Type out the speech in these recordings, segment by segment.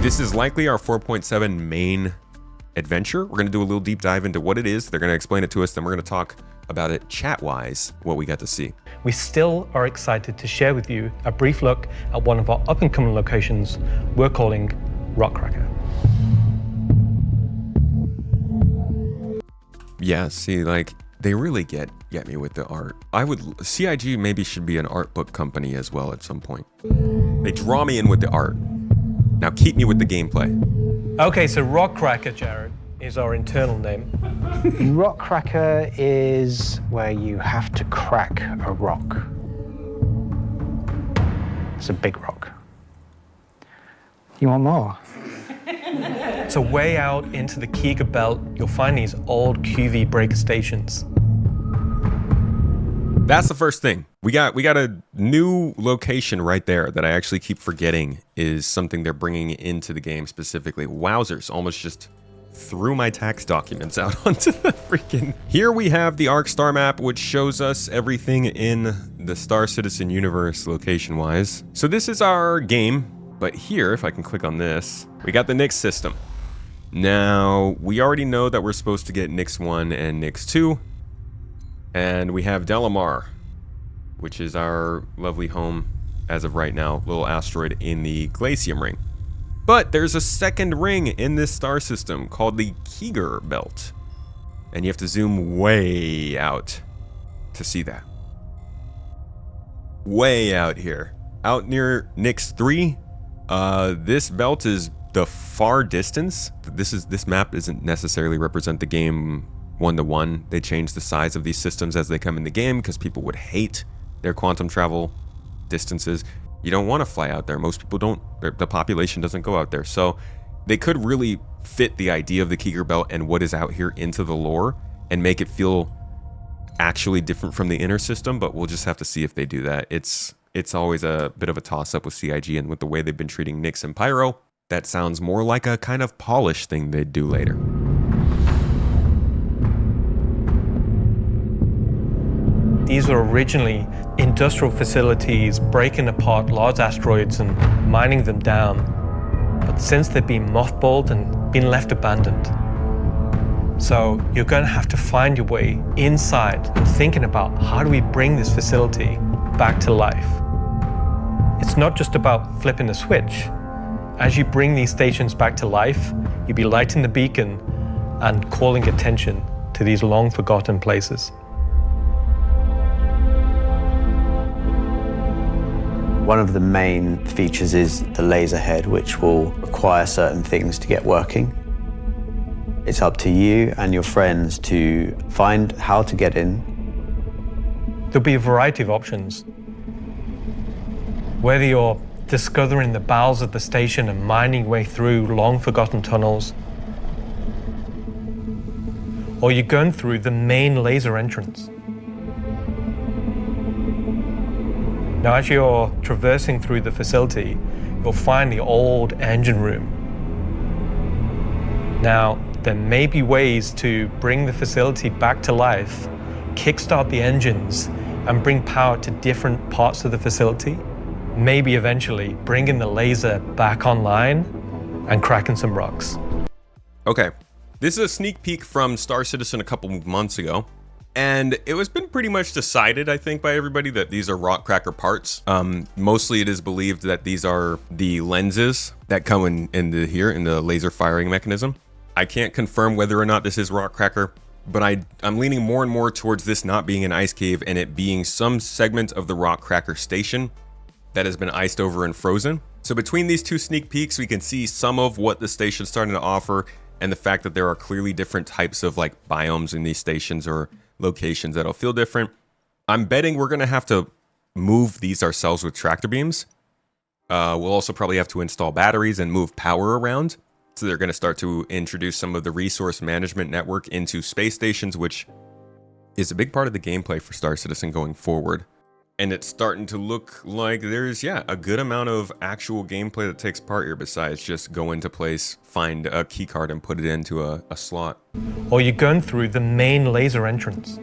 This is likely our 4.7 main adventure. We're going to do a little deep dive into what it is. They're going to explain it to us, then we're going to talk about it chat-wise, what we got to see. We still are excited to share with you a brief look at one of our up-and-coming locations we're calling Rockcracker. Yeah, see, like, they really get me with the art. CIG maybe should be an art book company as well at some point. They draw me in with the art. Now keep me with the gameplay. Okay, so Rockcracker, Jared, is our internal name. Rockcracker is where you have to crack a rock. It's a big rock. You want more? So way out into the Keegar Belt, you'll find these old QV breaker stations. That's the first thing. We got a new location right there that I actually keep forgetting is something they're bringing into the game specifically. Wowzers, almost just threw my tax documents out onto the freaking... Here we have the Arc Star map, which shows us everything in the Star Citizen universe location-wise. So this is our game, but here, if I can click on this, we got the Nix system. Now, we already know that we're supposed to get Nix 1 and Nix 2. And we have Delamar, which is our lovely home as of right now, little asteroid in the Glacium ring. But there's a second ring in this star system called the Keegar Belt. And you have to zoom way out to see that. Way out here. Out near Nix 3, this belt is the far distance. This map doesn't necessarily represent the game one-to-one. They change the size of these systems as they come in the game because people would hate their quantum travel distances. You don't want to fly out there. Most people don't. The population doesn't go out there. So they could really fit the idea of the Keegar Belt and what is out here into the lore and make it feel actually different from the inner system, but we'll just have to see if they do that. It's always a bit of a toss-up with CIG, and with the way they've been treating Nix and Pyro, that sounds more like a kind of polished thing they'd do later. These were originally industrial facilities breaking apart large asteroids and mining them down. But since they've been mothballed and been left abandoned. So you're going to have to find your way inside and thinking about how do we bring this facility back to life. It's not just about flipping a switch. As you bring these stations back to life, you'll be lighting the beacon and calling attention to these long forgotten places. One of the main features is the laser head, which will require certain things to get working. It's up to you and your friends to find how to get in. There'll be a variety of options. Whether you're discovering the bowels of the station and mining your way through long forgotten tunnels, or you're going through the main laser entrance. Now, as you're traversing through the facility, you'll find the old engine room. Now, there may be ways to bring the facility back to life, kickstart the engines, and bring power to different parts of the facility. Maybe eventually bringing the laser back online and cracking some rocks. Okay, this is a sneak peek from Star Citizen a couple months ago. And it was been pretty much decided, I think, by everybody that these are Rockcracker parts. Mostly it is believed that these are the lenses that come in the laser firing mechanism. I can't confirm whether or not this is Rockcracker, but I'm leaning more and more towards this not being an ice cave and it being some segment of the Rockcracker station that has been iced over and frozen. So between these two sneak peeks, we can see some of what the station's starting to offer and the fact that there are clearly different types of like biomes in these stations or locations that'll feel different. I'm betting we're going to have to move these ourselves with tractor beams. We'll also probably have to install batteries and move power around. So they're going to start to introduce some of the resource management network into space stations, which is a big part of the gameplay for Star Citizen going forward. And it's starting to look like there's, a good amount of actual gameplay that takes part here besides just go into place, find a key card and put it into a slot. Or you're going through the main laser entrance.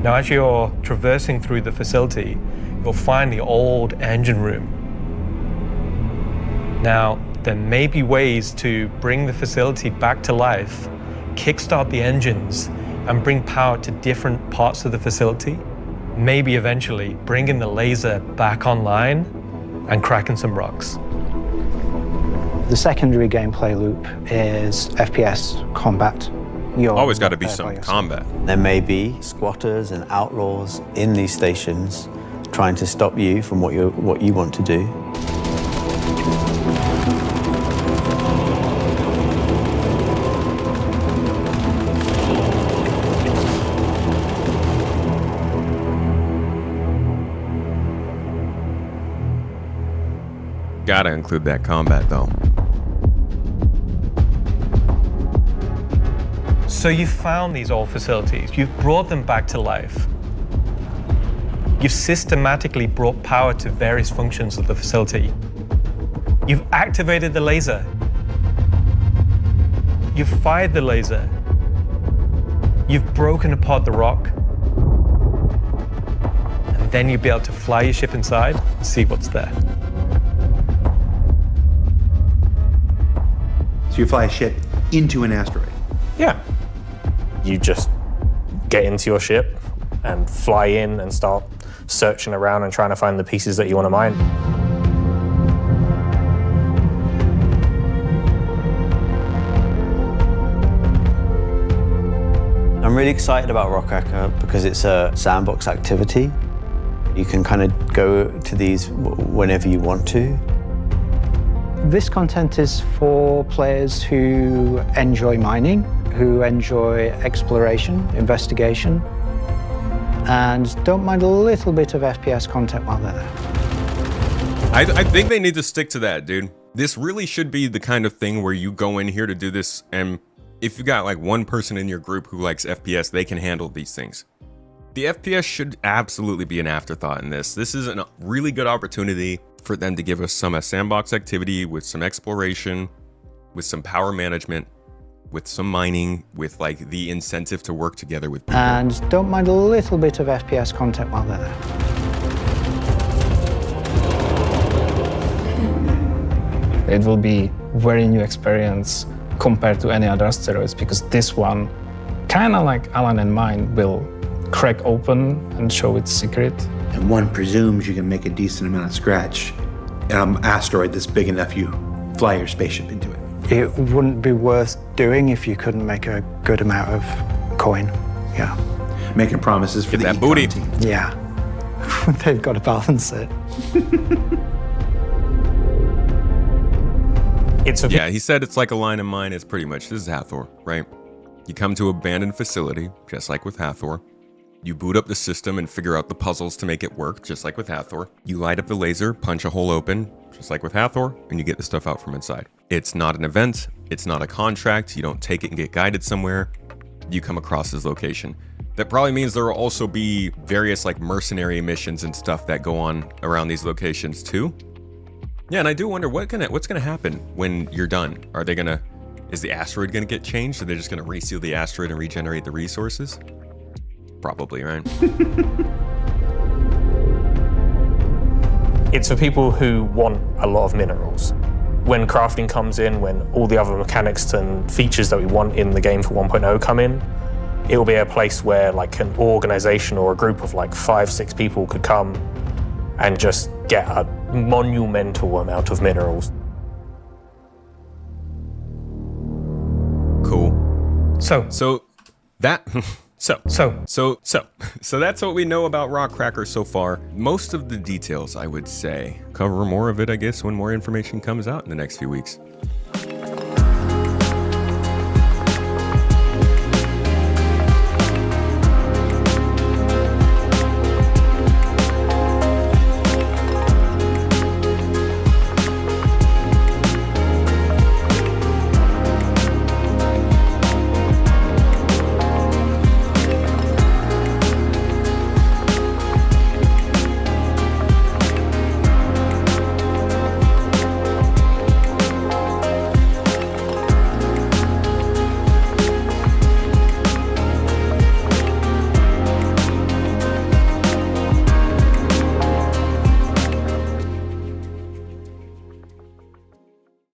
Now, as you're traversing through the facility, you'll find the old engine room. Now, there may be ways to bring the facility back to life, kickstart the engines, and bring power to different parts of the facility. Maybe eventually bringing the laser back online and cracking some rocks. The secondary gameplay loop is FPS combat. You're Always got to be there by some yourself. combat. There may be squatters and outlaws in these stations trying to stop you from what you want to do. Gotta include that combat though. So you've found these old facilities, you've brought them back to life. You've systematically brought power to various functions of the facility. You've activated the laser. You've fired the laser. You've broken apart the rock. And then you'll be able to fly your ship inside and see what's there. So you fly a ship into an asteroid. Yeah. You just get into your ship and fly in and start searching around and trying to find the pieces that you want to mine. I'm really excited about Rockcracker because it's a sandbox activity. You can kind of go to these whenever you want to. This content is for players who enjoy mining, who enjoy exploration, investigation, and don't mind a little bit of FPS content while they're there. I think they need to stick to that, dude. This really should be the kind of thing where you go in here to do this, and if you got like one person in your group who likes FPS, they can handle these things. The FPS should absolutely be an afterthought in this. This is a really good opportunity for them to give us some sandbox activity with some exploration, with some power management, with some mining, with like the incentive to work together with people. And don't mind a little bit of FPS content while they're there. It will be very new experience compared to any other asteroids, because this one, kind of like Alan and mine, will crack open and show its secret. And one presumes you can make a decent amount of scratch. Asteroid that's big enough, you fly your spaceship into it. It wouldn't be worth doing if you couldn't make a good amount of coin. Yeah. Making promises for Get the that econ booty. team. Yeah. They've got to balance it. Yeah, he said it's like a line of mine. It's pretty much, this is Hathor, right? You come to an abandoned facility, just like with Hathor. You boot up the system and figure out the puzzles to make it work, just like with Hathor. You light up the laser, punch a hole open, just like with Hathor, and you get the stuff out from inside. It's not an event. It's not a contract. You don't take it and get guided somewhere. You come across this location. That probably means there will also be various like mercenary missions and stuff that go on around these locations too. Yeah, and I do wonder what's gonna happen when you're done. Is the asteroid gonna get changed? Are they just gonna reseal the asteroid and regenerate the resources? Probably, right? It's for people who want a lot of minerals. When crafting comes in, when all the other mechanics and features that we want in the game for 1.0 come in, it will be a place where like an organization or a group of like 5-6 people could come and just get a monumental amount of minerals. Cool. So that's what we know about Rockcracker so far. Most of the details, I would say, cover more of it, I guess, when more information comes out in the next few weeks.